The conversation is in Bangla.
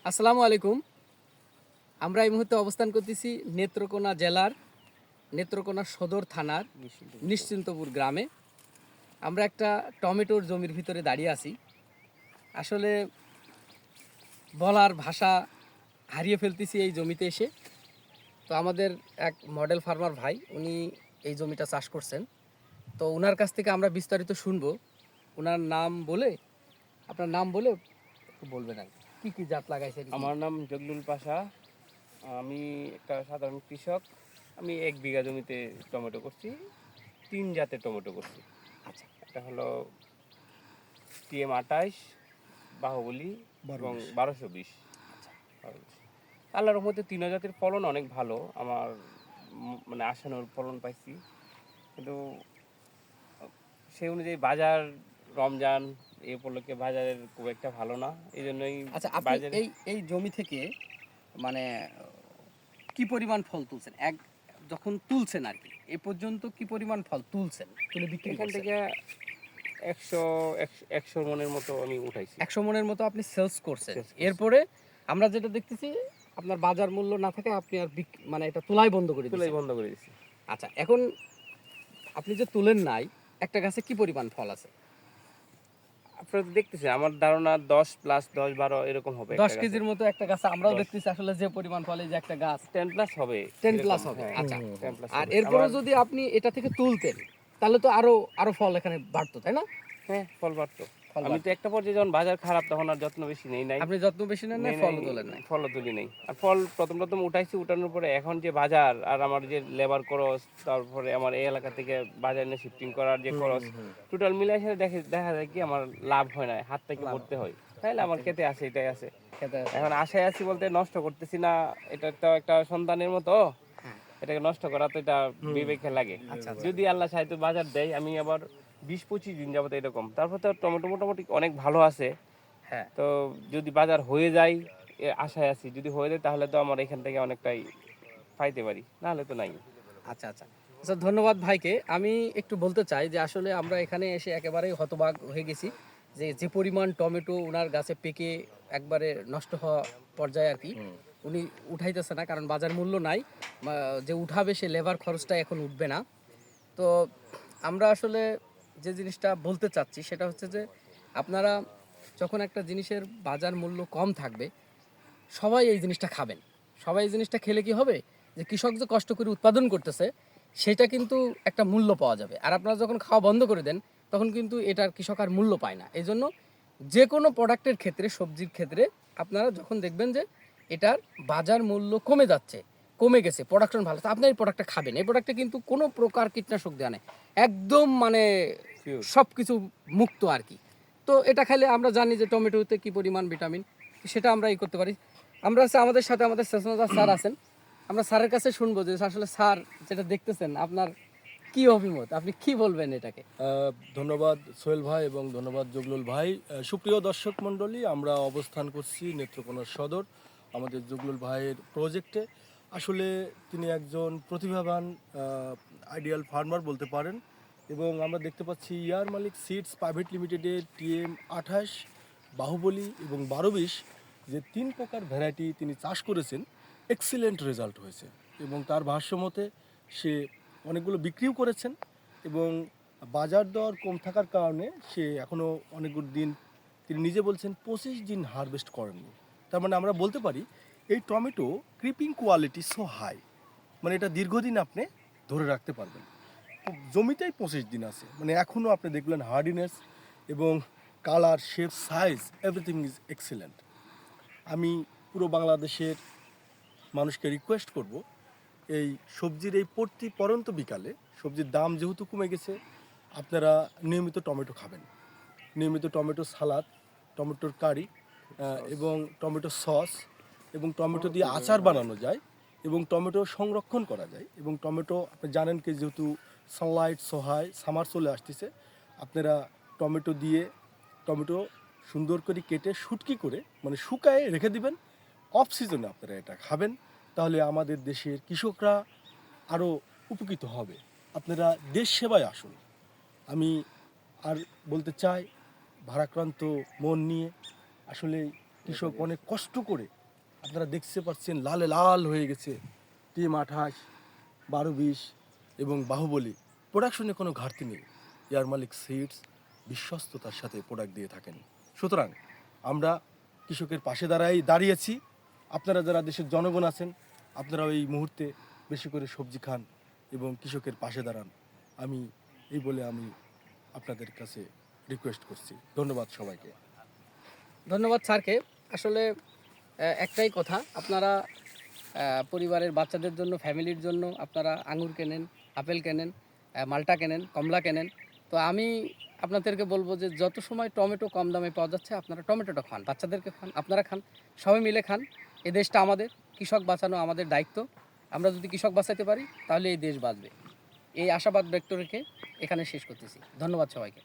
আসসালামু আলাইকুম। আমরা এই মুহূর্তে অবস্থান করতেছি নেত্রকোনা জেলার নেত্রকোনা সদর থানার নিশ্চিন্তপুর গ্রামে। আমরা একটা টমেটোর জমির ভিতরে দাঁড়িয়ে আছি। আসলে বলার ভাষা হারিয়ে ফেলতেছি এই জমিতে এসে। তো আমাদের এক মডেল ফার্মার ভাই, উনি এই জমিটা চাষ করছেন। তো ওনার কাছ থেকে আমরা বিস্তারিত শুনবো। ওনার নাম বলে, আপনার নাম বলে একটু বলবেন আর কি কি জাত লাগাইছেন। আমার নাম জগলুল পাশা। আমি একটা সাধারণ কৃষক। আমি 1 বিঘা জমিতে টমেটো করছি। 3 জাতের টমেটো করছি। আচ্ছা, একটা হলো TM28, বাহুবলী এবং 1220। আচ্ছা, আল্লাহর রহমতে 3 জাতের ফলন অনেক ভালো। আমার মানে আশানুর ফলন পাইছি, কিন্তু সেই অনুযায়ী বাজার রমজান এই উপলক্ষে বাজারের খুব একটা ভালো না, এই জন্যই আচ্ছা। আপনি বাজারে এই জমি থেকে মানে কি পরিমাণ ফল তুলছেন? যখন তুলছেন আর কি, এ পর্যন্ত কি পরিমাণ ফল তুলছেন, তুলে বিক্রি এখান করছেন? থেকে 100 মনের মতো আমি উঠাইছি। 100 মনের মতো আপনি সেলস করছেন। Sales করছি। এরপরে আমরা যেটা দেখতেছি, আপনার বাজার মূল্য না থাকে আপনি আর মানে এটা তোলাই বন্ধ করে তুলাই দিয়েছেন। বন্ধ করে দিছি। আচ্ছা, এখন আপনি যে তুলেন নাই, একটা গাছে কি পরিমাণ ফল আছে? আপনারা তো দেখতেছেন, আমার ধারণা 10 প্লাস 10 12 এরকম হবে 10 একটা গাছে। কেজির মতো একটা গাছে আমরাও 10 দেখতেছি আসলে যে পরিমাণ ফল, এই যে একটা গাছ 10 প্লাস হবে 10 এরকম। প্লাস হবে। হ্যাঁ, আচ্ছা, 10 প্লাস আর হবে। এরপরে আমার যদি আপনি এটা থেকে তুলতেন তাহলে তো আরো আরো ফল এখানে বাড়তো, তাই না? হ্যাঁ, ফল বাড়তো। ফল আমি তো বাড়তো। একটা পর্যায়ে যখন বাজার খারাপ তখন আর যত্ন বেশি নেই নাই। আপনি যত্ন বেশি নেন নাই, নেই নাই, ফলও তোলেন নাই। ফলও তুলি নাই। আর ফল প্রথম উঠাইছি, উঠানোর পরে এখন যে বাজার আর আমার যে লেবার খরচ, তারপরে আমার এই এলাকা থেকে বাজার নিয়ে শিফটিং করার যে খরচ, টোটাল মিলাই সাথে দেখা যায় কি আমার লাভ হয় না, হাত থেকে লাভ পড়তে হয়। তাইলে আমার খেতে আছে, এটাই আছে। খেতে আছে। এখন আশায় আছি বলতে নষ্ট করতেছি না, এটা তো একটা সন্তানের মতো, হ্যাঁ। এটাকে নষ্ট করা তো এটা বিবেকে লাগে। আচ্ছা, আচ্ছা। যদি আল্লাহ সাহিত্য বাজার দেয়, আমি আবার 20-25 দিন যাবত এরকম, তারপর তো টমেটো মোটামুটি অনেক ভালো আছে। হ্যাঁ। তো যদি বাজার হয়ে যায়, আশায় আছি যদি হয়ে যায় তাহলে তো আমার এখান থেকে অনেকটাই পাইতে পারি, নাহলে তো নাই। আচ্ছা, আচ্ছা। আচ্ছা, ধন্যবাদ ভাইকে। আমি একটু বলতে চাই যে আসলে আমরা এখানে এসে একেবারেই হতবাক হয়ে গেছি যে যে পরিমাণ টমেটো ওনার গাছে পেকে একবারে নষ্ট হওয়া পর্যায়ে আর কি, উনি উঠাইতেছে না, কারণ বাজার মূল্য নাই। যে উঠাবে সে লেবার খরচটা এখন উঠবে না। তো আমরা আসলে যে জিনিসটা বলতে চাচ্ছি সেটা হচ্ছে যে আপনারা যখন একটা জিনিসের বাজার মূল্য কম থাকবে, সবাই এই জিনিসটা খাবেন। সবাই এই জিনিসটা খেলে কি হবে, যে কৃষক যে কষ্ট করে উৎপাদন করতেছে সেটা কিন্তু একটা মূল্য পাওয়া যাবে। আর আপনারা যখন খাওয়া বন্ধ করে দেন তখন কিন্তু এটার কৃষক আর মূল্য পায় না। এই জন্য যে কোনো প্রোডাক্টের ক্ষেত্রে, সবজির ক্ষেত্রে আপনারা যখন দেখবেন যে এটার বাজার মূল্য কমে যাচ্ছে, কমে গেছে, প্রোডাকশন ভালো, তো আপনি এই প্রোডাক্টটা খাবেন। এই প্রোডাক্টে কিন্তু কোনো প্রকার কীটনাশক দেওয়া নেই, একদম মানে Pure। সব কিছু মুক্ত আর কি। তো এটা খেলে আমরা জানি যে টমেটোতে কি পরিমাণ ভিটামিন, সেটা আমরা ই করতে পারি। আমরা আমাদের সাথে আমাদের সেশনাল স্যার আছেন, আমরা স্যারের কাছে শুনবো যে আসলে স্যার যেটা দেখতেছেন আপনার কি অভিমত, আপনি কি বলবেন এটাকে? ধন্যবাদ সোহেল ভাই এবং ধন্যবাদ জগলুল ভাই। সুপ্রিয় দর্শক মণ্ডলী, আমরা অবস্থান করছি নেত্রকোনা সদর আমাদের জগলুল ভাইয়ের প্রজেক্টে। আসলে তিনি একজন প্রতিভাবান আইডিয়াল ফার্মার বলতে পারেন, এবং আমরা দেখতে পাচ্ছি ইয়ার মালিক সিডস প্রাইভেট লিমিটেডের TM28, বাহুবলী এবং 1220 যে 3 প্রকার ভ্যারাইটি তিনি চাষ করেছেন, এক্সিলেন্ট রেজাল্ট হয়েছে। এবং তার ভাষ্যমতে সে অনেকগুলো বিক্রিও করেছেন, এবং বাজার দর কম থাকার কারণে সে এখনও অনেকগুলো দিন, তিনি নিজে বলছেন 25 দিন হারভেস্ট করেননি। তার মানে আমরা বলতে পারি এই tomato creeping quality so high, মানে এটা দীর্ঘদিন আপনি ধরে রাখতে পারবেন। জমিতেই 25 দিন আছে, মানে এখনও আপনি দেখলেন হার্ডিনেস এবং colour, shape, size, everything is excellent. আমি পুরো বাংলাদেশের মানুষকে রিকোয়েস্ট করব, এই সবজির এই পরন্ত বিকালে সবজির দাম যেহেতু কমে গেছে, আপনারা নিয়মিত টমেটো খাবেন। নিয়মিত টমেটো সালাদ, টমেটোর কারি এবং টমেটো সস, এবং টমেটো দিয়ে আচার বানানো যায়, এবং টমেটো সংরক্ষণ করা যায়। এবং টমেটো আপনি জানেন কি, যেহেতু সানলাইট সহায়, সামার চলে আসতেছে, আপনারা টমেটো দিয়ে টমেটো সুন্দর করে কেটে শুটকি করে মানে শুকায়ে রেখে দিবেন, অফ সিজনে আপনারা এটা খাবেন। তাহলে আমাদের দেশের কৃষকরা আরও উপকৃত হবে। আপনারা দেশ সেবায় আসুন। আমি আর বলতে চাই, ভারাক্রান্ত মন নিয়ে আসলে কৃষক অনেক কষ্ট করে আপনারা দেখতে পাচ্ছেন লালে লাল হয়ে গেছে। টিম 28, 12-20 এবং বাহুবলী প্রোডাকশনে কোনো ঘাটতি নেই। এয়ার মালিক সিডস বিশ্বস্ততার সাথে প্রোডাক্ট দিয়ে থাকেন। সুতরাং আমরা কৃষকের পাশে দাঁড়িয়েছি। আপনারা যারা দেশের জনগণ আছেন, আপনারা এই মুহূর্তে বেশি করে সবজি খান এবং কৃষকের পাশে দাঁড়ান। আমি এই বলে আমি আপনাদের কাছে রিকোয়েস্ট করছি। ধন্যবাদ সবাইকে। ধন্যবাদ স্যারকে। আসলে একটাই কথা, আপনারা পরিবারের বাচ্চাদের জন্য, ফ্যামিলির জন্য আপনারা আঙুর কেনেন, আপেল কেনেন, মালটা কেনেন, কমলা কেনেন। তো আমি আপনাদেরকে বলবো যে যত সময় টমেটো কম দামে পাওয়া যাচ্ছে আপনারা টমেটোটা খান, বাচ্চাদেরকে খান, আপনারা খান, সবাই মিলে খান। এই দেশটা আমাদের, কৃষক বাঁচানো আমাদের দায়িত্ব। আমরা যদি কৃষক বাঁচাতে পারি তাহলে এই দেশ বাঁচবে। এই আশাবাদ ব্যক্ত রেখে এখানে শেষ করতেছি। ধন্যবাদ সবাইকে।